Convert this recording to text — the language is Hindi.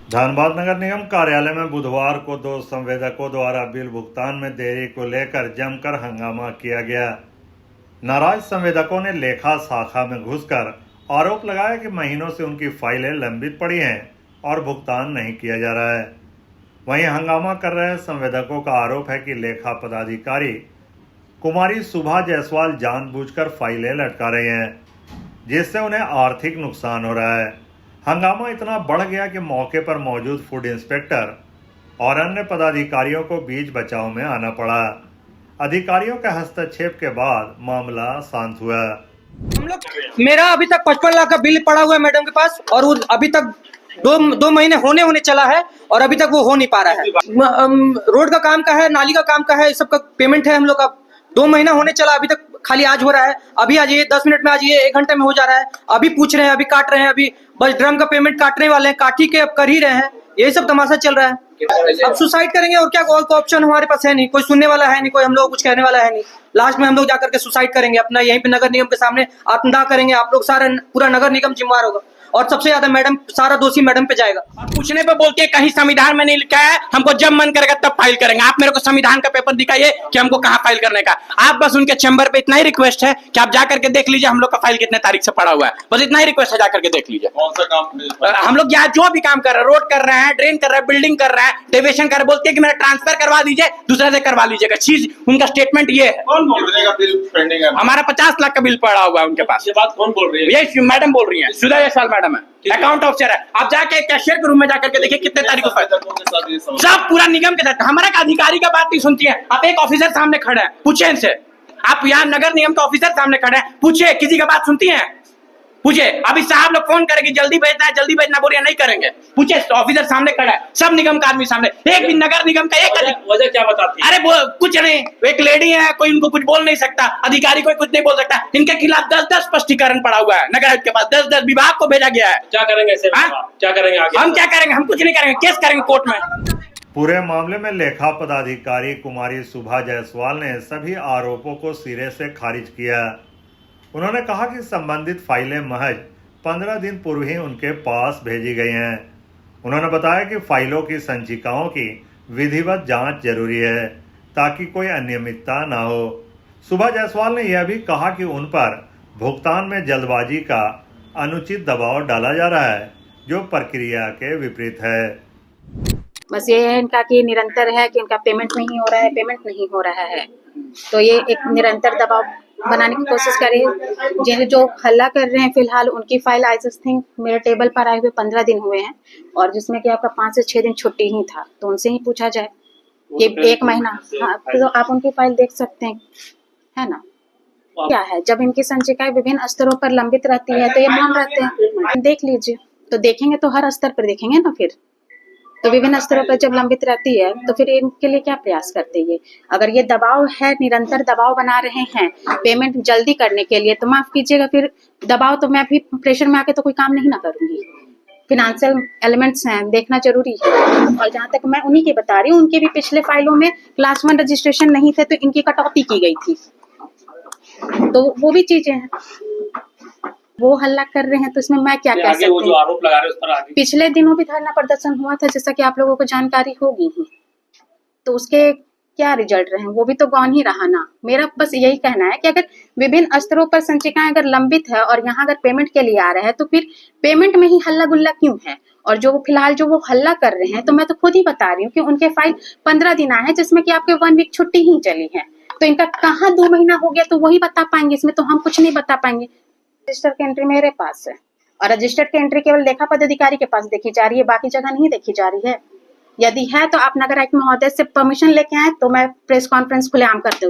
धनबाद नगर निगम कार्यालय में बुधवार को 2 संवेदकों द्वारा बिल भुगतान में देरी को लेकर जमकर हंगामा किया गया। नाराज संवेदकों ने लेखा शाखा में घुसकर आरोप लगाया कि महीनों से उनकी फाइलें लंबित पड़ी हैं और भुगतान नहीं किया जा रहा है। वहीं हंगामा कर रहे संवेदकों का आरोप है कि लेखा पदाधिकारी कुमारी सुभा जायसवाल जानबूझकर फाइलें लटका रही हैं, जिससे उन्हें आर्थिक नुकसान हो रहा है। हंगामा इतना बढ़ गया कि मौके पर मौजूद फूड इंस्पेक्टर और अन्य पदाधिकारियों को बीच बचाव में आना पड़ा। अधिकारियों के हस्तक्षेप के बाद मामला शांत हुआ। हम लोग मेरा अभी तक 55 लाख का बिल पड़ा हुआ है मैडम के पास, और वो अभी तक दो महीने होने चला है और अभी तक वो हो नहीं पा रहा है। रोड का काम का है, नाली का काम का है, सबका पेमेंट है हम लोग का। 2 महीना होने चला, अभी तक खाली आज हो रहा है। अभी आ जाइए 10 मिनट में, आ जाइए 1 घंटे में हो जा रहा है। अभी पूछ रहे हैं, अभी काट रहे हैं, अभी बस ड्रम का पेमेंट काटने वाले हैं, काट ही के अब कर ही रहे हैं। यही सब तमाशा चल रहा है। अब सुसाइड करेंगे और क्या, कोई ऑप्शन हमारे पास है नहीं, कोई सुनने वाला है नहीं, कोई हम लोग कुछ कहने वाला है नहीं। लास्ट में हम लोग जाकर के सुसाइड करेंगे, अपना यहीं पे नगर निगम के सामने आत्मदाह करेंगे। आप लोग सारे पूरा नगर निगम जिम्मेवार होगा, और सबसे ज्यादा मैडम, सारा दोषी मैडम पे जाएगा। पूछने पे बोलते हैं कहीं संविधान में नहीं लिखा है, हमको जब मन करेगा तब फाइल करेंगे। आप मेरे को संविधान का पेपर दिखाइए कि हमको कहाँ फाइल करने का। आप बस उनके चैम्बर पे इतना ही रिक्वेस्ट है कि आप जाकर के देख लीजिए हम लोग का फाइल कितने तारीख से पड़ा हुआ है। बस इतना ही रिक्वेस्ट है, जाकर के देख लीजिए। कौन सा काम हम लोग यहाँ जो भी काम कर रहे हैं, रोड कर रहे हैं, ड्रेन कर रहे हैं, बिल्डिंग कर रहे हैं, डेविएशन कर रहे हैं, बोलते हैं कि मेरा ट्रांसफर करवा दीजिए, दूसरे से करवा लीजिएगा। चीज उनका स्टेटमेंट ये है। कौन बोल रहा है बिल पेंडिंग है? हमारा 50 लाख का बिल पड़ा हुआ है उनके पास। ये बात कौन बोल रही है? ये मैडम बोल रही है, सुधा जायसवाल मैडम है, अकाउंट ऑफिसर है। आप जाके कैशियर के रूम में जाकर के देखिए कितने तारीख को सब पूरा निगम के साथ। हमारा अधिकारी का बात नहीं सुनती है। आप एक ऑफिसर सामने खड़े हैं, पूछे इनसे। आप यहाँ नगर निगम के ऑफिसर सामने खड़े हैं, पूछे किसी का बात सुनती है? पूछे। अभी साहब लोग फोन करेंगे जल्दी भेजना बोलिए, नहीं करेंगे। पूछे, ऑफिसर सामने खड़ा है, सब निगम का आदमी सामने। एक भी नगर निगम का एक वजह क्या बताती है? अरे कुछ नहीं, एक लेडी है, कोई उनको कुछ बोल नहीं सकता, अधिकारी कोई कुछ नहीं बोल सकता। इनके खिलाफ 10 स्पष्टीकरण पड़ा हुआ है नगर आयुक्त के पास। 10 विभाग को भेजा गया है। क्या करेंगे ऐसे? क्या करेंगे आगे? हम क्या करेंगे? हम कुछ नहीं करेंगे, केस करेंगे कोर्ट में। पूरे मामले में लेखा पदाधिकारी कुमारी सुभा जायसवाल ने सभी आरोपों को सिरे से खारिज किया। उन्होंने कहा कि संबंधित फाइलें महज 15 दिन पूर्व ही उनके पास भेजी गई हैं। उन्होंने बताया कि फाइलों की संचिकाओं की विधिवत जांच जरूरी है ताकि कोई अनियमितता न हो। सुभा जायसवाल ने यह भी कहा कि उन पर भुगतान में जल्दबाजी का अनुचित दबाव डाला जा रहा है, जो प्रक्रिया के विपरीत है। बस ये है इनका कि निरंतर है कि इनका पेमेंट नहीं हो रहा है। तो ये एक निरंतर दबाव बनाने की कोशिश करें। जो हल्ला कर रहे हैं फिलहाल, उनकी फाइल आई जस्ट थिंक मेरे टेबल पर आए हुए 15 दिन हुए हैं, और जिसमें कि आपका 5 से 6 दिन छुट्टी ही था। तो उनसे ही पूछा जाए कि 1 महीना, हाँ, तो आप उनकी फाइल देख सकते हैं, है ना। क्या है, जब इनकी संचिकाएं विभिन्न स्तरों पर लंबित रहती है तो ये मान रहते हैं। देख लीजिए, तो देखेंगे तो हर स्तर पर देखेंगे ना। फिर तो विभिन्न स्तरों पर जब लंबित रहती है तो फिर इनके लिए क्या प्रयास करते हैं? अगर ये दबाव है, निरंतर दबाव बना रहे हैं पेमेंट जल्दी करने के लिए, तो माफ कीजिएगा, फिर दबाव तो मैं भी प्रेशर में आके तो कोई काम नहीं ना करूंगी। फिनेंशियल एलिमेंट्स हैं, देखना जरूरी है। और जहाँ तक मैं उन्हीं की बता रही हूँ, उनके भी पिछले फाइलों में क्लास 1 रजिस्ट्रेशन नहीं थे तो इनकी कटौती की गई थी। तो वो भी चीजें हैं। वो हल्ला कर रहे हैं तो इसमें मैं क्या कह सकती हूँ? जो आरोप लगा रहे हैं उस पर आगे पिछले दिनों भी धरना प्रदर्शन हुआ था, जैसा कि आप लोगों को जानकारी होगी ही। तो उसके क्या रिजल्ट रहे, वो भी तो गौन ही रहा ना। मेरा बस यही कहना है कि अगर विभिन्न स्तरों पर संचिकाएं अगर लंबित है और यहाँ अगर पेमेंट के लिए आ रहे हैं, तो फिर पेमेंट में ही हल्ला गुल्ला क्यों है? और जो फिलहाल जो वो हल्ला कर रहे हैं, तो मैं तो खुद ही बता रही हूँ कि उनके फाइल 15 दिन आए हैं, जिसमें कि आपके 1 वीक छुट्टी ही चली है। तो इनका कहाँ 2 महीना हो गया, तो वही बता पाएंगे। इसमें तो हम कुछ नहीं बता पाएंगे। रजिस्टर की एंट्री मेरे पास है, और रजिस्टर की एंट्री केवल लेखा पदाधिकारी के पास देखी जा रही है, बाकी जगह नहीं देखी जा रही है। यदि है तो आप नगर आयुक्त महोदय से परमिशन लेके आए तो मैं प्रेस कॉन्फ्रेंस खुलेआम कर दूं।